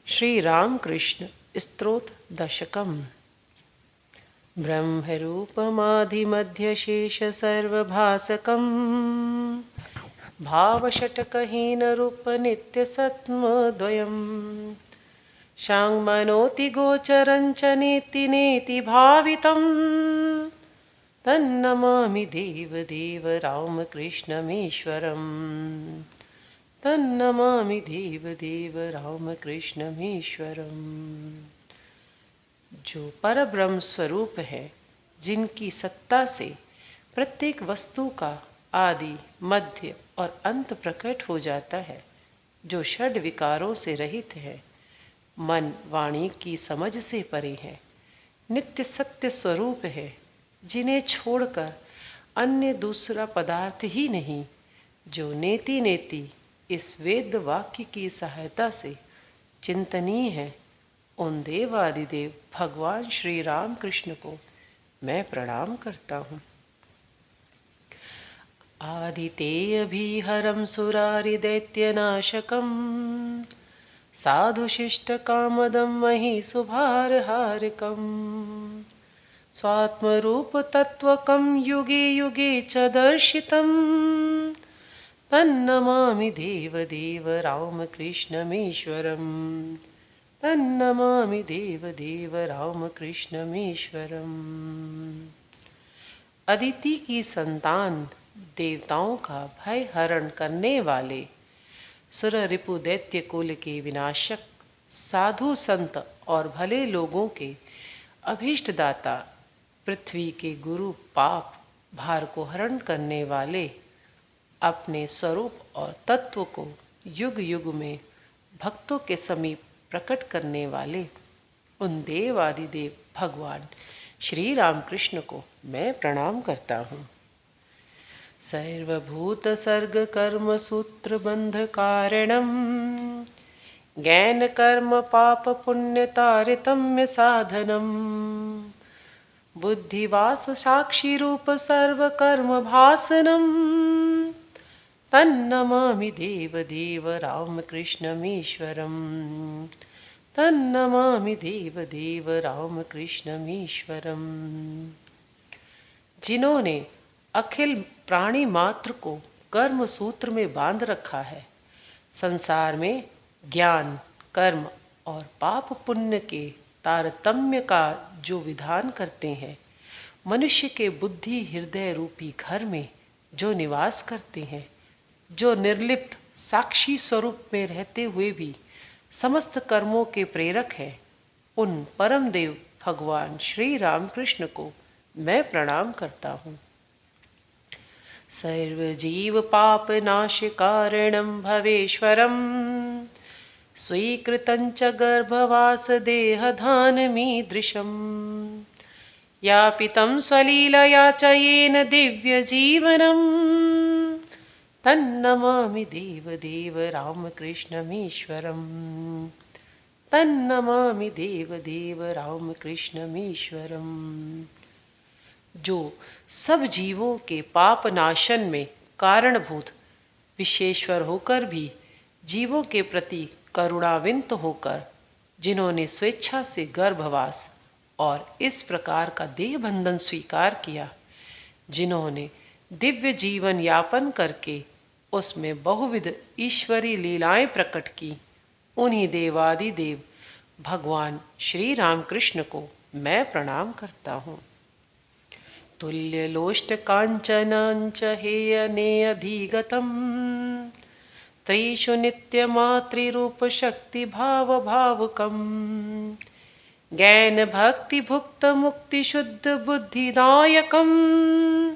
श्री रामकृष्ण स्तोत्र दशकम्। ब्रह्मरूपमादिमध्यशेष सर्वभासकम् भावषटकहीनरूपनित्यसत्त्वद्वयम् शाङ्मनोति गोचरं च नेति नेति भावितम् तन्नमामि देवदेव रामकृष्णमीश्वरम्। तन्नमामि देवदेव रामकृष्णमीश्वरम्। जो परब्रह्म स्वरूप है, जिनकी सत्ता से प्रत्येक वस्तु का आदि मध्य और अंत प्रकट हो जाता है, जो षड विकारों से रहित है, मन वाणी की समझ से परे है, नित्य सत्य स्वरूप है, जिन्हें छोड़कर अन्य दूसरा पदार्थ ही नहीं, जो नेति नेति इस वेद वाक्य की सहायता से चिंतनीय है, उन देवादिदेव भगवान श्री राम कृष्ण को मैं प्रणाम करता हूँ। आदितेयभिहरं सुरारिदैत्यनाशकं साधुशिष्टकामदं महिषुभारहारकं स्वात्मरूपतत्त्वकं युगे युगे च दर्शितं तन्नमामि देवदेव रामकृष्णमीश्वरम्। तन्नमामि देवदेव रामकृष्णमीश्वरम्। अदिति की संतान, देवताओं का भय हरण करने वाले, सुर रिपु दैत्य कुल के विनाशक, साधु संत और भले लोगों के अभीष्टदाता, पृथ्वी के गुरु, पाप भार को हरण करने वाले, अपने स्वरूप और तत्व को युग युग में भक्तों के समीप प्रकट करने वाले उन देवादिदेव भगवान श्री रामकृष्ण को मैं प्रणाम करता हूँ। सर्वभूत सर्ग कर्म सूत्र बंध कारणम ज्ञान कर्म पाप पुण्य तारतम्य साधनम बुद्धिवास साक्षी रूप सर्व कर्म भासनम तन्नमामि देवदेव रामकृष्णमीश्वरम्। तन्नमामि देवदेव रामकृष्णमीश्वरम्। जिन्होंने अखिल प्राणी मात्र को कर्म सूत्र में बांध रखा है, संसार में ज्ञान कर्म और पाप पुण्य के तारतम्य का जो विधान करते हैं, मनुष्य के बुद्धि हृदय रूपी घर में जो निवास करते हैं, जो निर्लिप्त साक्षी स्वरूप में रहते हुए भी समस्त कर्मों के प्रेरक हैं, उन परम देव भगवान श्री रामकृष्ण को मैं प्रणाम करता हूँ। सर्वजीव पाप नाश कारणं भवेश्वरं स्वीकृतं च गर्भवास देहधानमीदृशम् यापितं स्वलीलया च येन दिव्यजीवनम् तन्नमामि देवदेव रामकृष्णमीश्वरम्। तन्नमामि देवदेव रामकृष्णमीश्वरम्। जो सब जीवों के पाप नाशन में कारणभूत विशेश्वर होकर भी जीवों के प्रति करुणाविंत होकर, जिन्होंने स्वेच्छा से गर्भवास और इस प्रकार का देह बंधन स्वीकार किया, जिन्होंने दिव्य जीवन यापन करके उसमें बहुविध ईश्वरी लीलाएं प्रकट की, उन्हीं देवादिदेव भगवान श्री रामकृष्ण को मैं प्रणाम करता हूँ। तुल्यलोष्ट कांचनांच हेयनेऽधिगतं त्रिषु नित्यमातृरूप शक्ति भाव भावुकम् ज्ञान भक्ति भुक्त मुक्ति शुद्ध बुद्धिदायकम्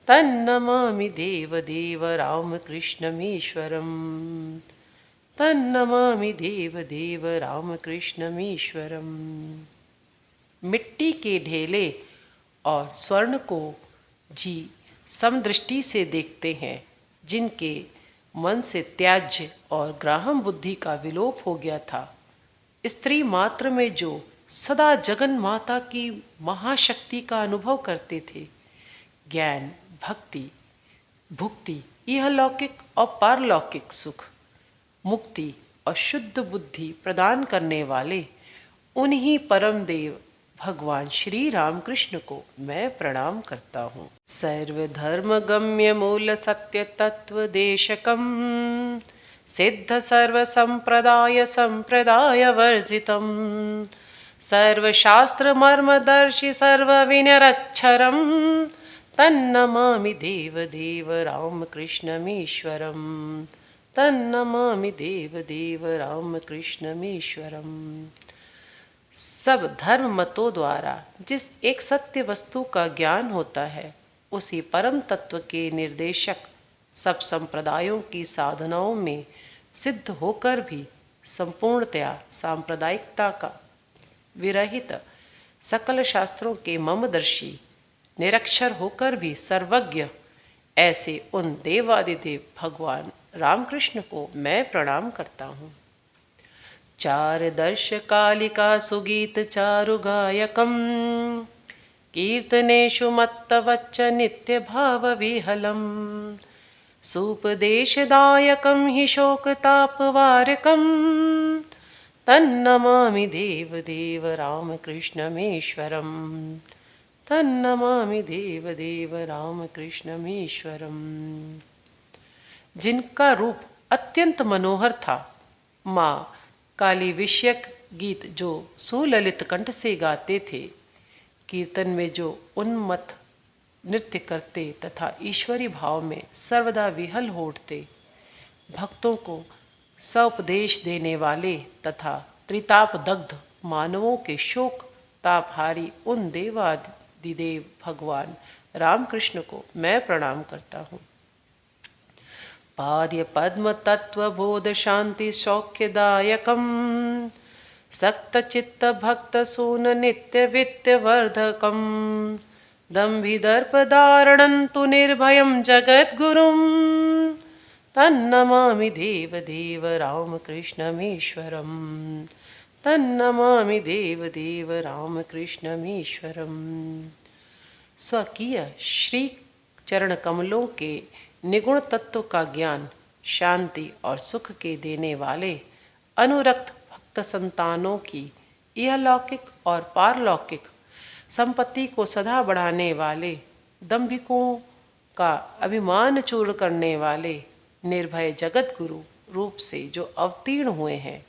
तन्नमामि देवदेव रामकृष्णमीश्वरम्। तन्नमामि देवदेव रामकृष्णमीश्वरम्। मिट्टी के ढेले और स्वर्ण को जी समदृष्टि से देखते हैं, जिनके मन से त्याज्य और ग्राह्य बुद्धि का विलोप हो गया था, स्त्री मात्र में जो सदा जगन माता की महाशक्ति का अनुभव करते थे, ज्ञान भक्ति भुक्ति, यह लौकिक और पारलौकिक सुख, मुक्ति और शुद्ध बुद्धि प्रदान करने वाले उन्हीं परम देव भगवान श्री रामकृष्ण को मैं प्रणाम करता हूँ। सर्वधर्म गम्य मूल सत्य तत्व देशकम सिद्ध सर्व संप्रदाय वर्जितम सर्वशास्त्र मर्मदर्शि सर्वविनरच्छरम तन्नमामि देव रामकृष्णमीश्वरम तन्नमामि देव रामकृष्णमीश्वरम। सब धर्म मतों द्वारा जिस एक सत्य वस्तु का ज्ञान होता है, उसी परम तत्व के निर्देशक सब संप्रदायों की साधनाओं में सिद्ध होकर भी संपूर्णतया सांप्रदायिकता का विरहित, सकल शास्त्रों के ममदर्शी, निरक्षर होकर भी सर्वज्ञ, ऐसे उन देवादिदेव भगवान रामकृष्ण को मैं प्रणाम करता हूँ। चार दर्श कालिका सुगीत चारु गायकम कीर्तनेषु मत्तवच्च नित्य भाव विहलम सुपदेशदायकं हि शोकतापवारकं तन्नमामि देव रामकृष्णमीश्वरम तन्नमामि देव रामकृष्णमीश्वरम। जिनका रूप अत्यंत मनोहर था, माँ काली विषयक गीत जो सुललित कंठ से गाते थे, कीर्तन में जो उन्मत्त नृत्य करते तथा ईश्वरी भाव में सर्वदा विहल हो उठते, भक्तों को सौपदेश देने वाले तथा त्रिताप दग्ध मानवों के शोक तापहारी उन देवादिदेव भगवान रामकृष्ण को मैं प्रणाम करता हूँ। पाद्य पद्म तत्व बोध शांति सौख्यदायकम सक्त चित्त भक्त सून नित्य वित्त वर्धकम दम्भिदर्प धारणं तु निर्भयं जगद्गुरुं तन्नमामि देव रामकृष्णमीश्वरम तन्नमामि देव रामकृष्णमीश्वरम। स्वकीय श्री चरण कमलों के निगुण तत्व का ज्ञान, शांति और सुख के देने वाले अनुरक्त भक्त संतानों की इहलौकिक और पारलौकिक संपत्ति को सदा बढ़ाने वाले, दंभिकों का अभिमान चूर्ण करने वाले निर्भय जगत गुरु रूप से जो अवतीर्ण हुए हैं,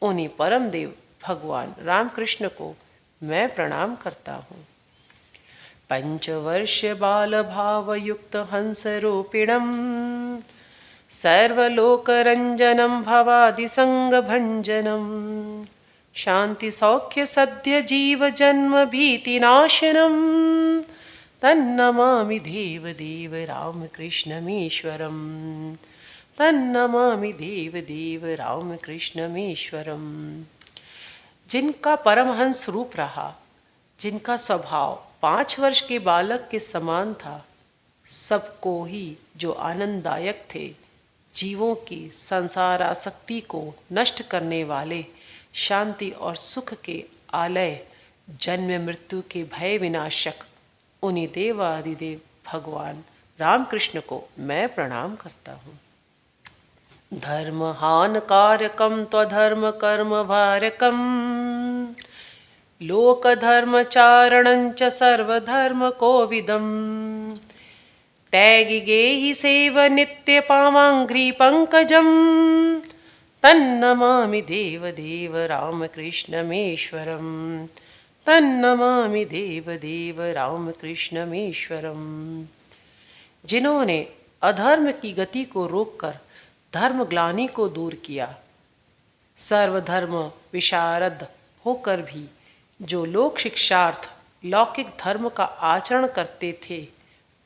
उन्हीं परम देव भगवान रामकृष्ण को मैं प्रणाम करता हूँ। पंचवर्ष बाल भाव युक्त हंस रूपिणम सर्वलोक रंजनम भवादि संग भंजनम शांति सौख्य सद्य जीव जन्म भीति नाशनम तन्नमामि देव रामकृष्णमीश्वरम तन्नमामि देव रामकृष्णमीश्वरम। जिनका परमहंस रूप रहा, जिनका स्वभाव 5 वर्ष के बालक के समान था, सबको ही जो आनंददायक थे, जीवों की संसार आसक्ति को नष्ट करने वाले, शांति और सुख के आलय, जन्म मृत्यु के भय विनाशक, उन्हीं देवादिदेव भगवान रामकृष्ण को मैं प्रणाम करता हूँ। धर्म हानकारकम त्वधर्म कर्म भारकम लोक धर्म चारणंच सर्वधर्म कोविदम तैगि गेहि सेव नित्य पावांघ्रि पंकजम तन्नमामि देव रामकृष्णमीश्वरम तन्नमामि देव रामकृष्णमीश्वरम। जिन्होंने अधर्म की गति को रोककर धर्म ग्लानि को दूर किया, सर्वधर्म विशारद होकर भी जो लोक शिक्षार्थ लौकिक धर्म का आचरण करते थे,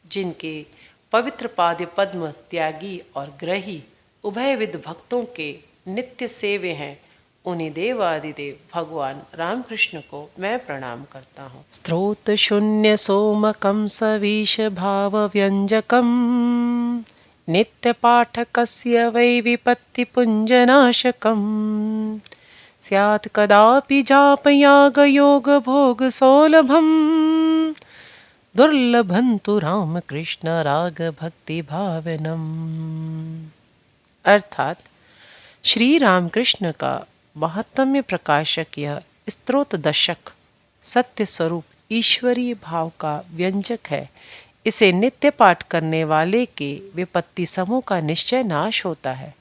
जिनके पवित्र पाद पद्म त्यागी और ग्रही उभयविध भक्तों के नित्य सेवे हैं, उन्हीं देवादिदेव भगवान रामकृष्ण को मैं प्रणाम करता हूँ। स्त्रोत शून्य सोमकं सवीश भाव व्यंजकम नित्य पाठकस्य वै विपत्ति पुंजनाशकम स्यात् कदापि जाप याग योग भोग सौलभम दुर्लभं तु रामकृष्ण राग भक्ति भावनम। अर्थात श्री रामकृष्ण का महात्म्य प्रकाशक यह स्तोत्र दशक सत्य स्वरूप ईश्वरीय भाव का व्यंजक है। इसे नित्य पाठ करने वाले के विपत्ति समूह का निश्चय नाश होता है।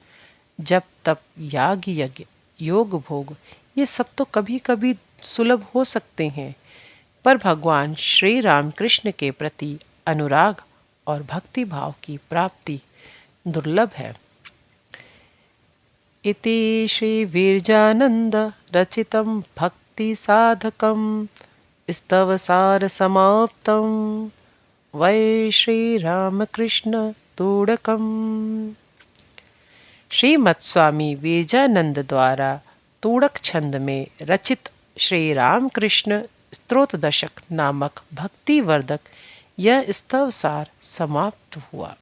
जब तप याग यज्ञ योग भोग ये सब तो कभी कभी सुलभ हो सकते हैं, पर भगवान श्री रामकृष्ण के प्रति अनुराग और भक्ति भाव की प्राप्ति दुर्लभ है। इति श्री वीरजानंद रचितं भक्ति साधकं स्तवसार समाप्तं वै श्री रामकृष्ण तोड़कम। श्रीमत् स्वामी वीरजानंद द्वारा तोड़क छंद में रचित श्री रामकृष्ण स्तोत्र दशक नामक भक्ति वर्धक यह स्तवसार समाप्त हुआ।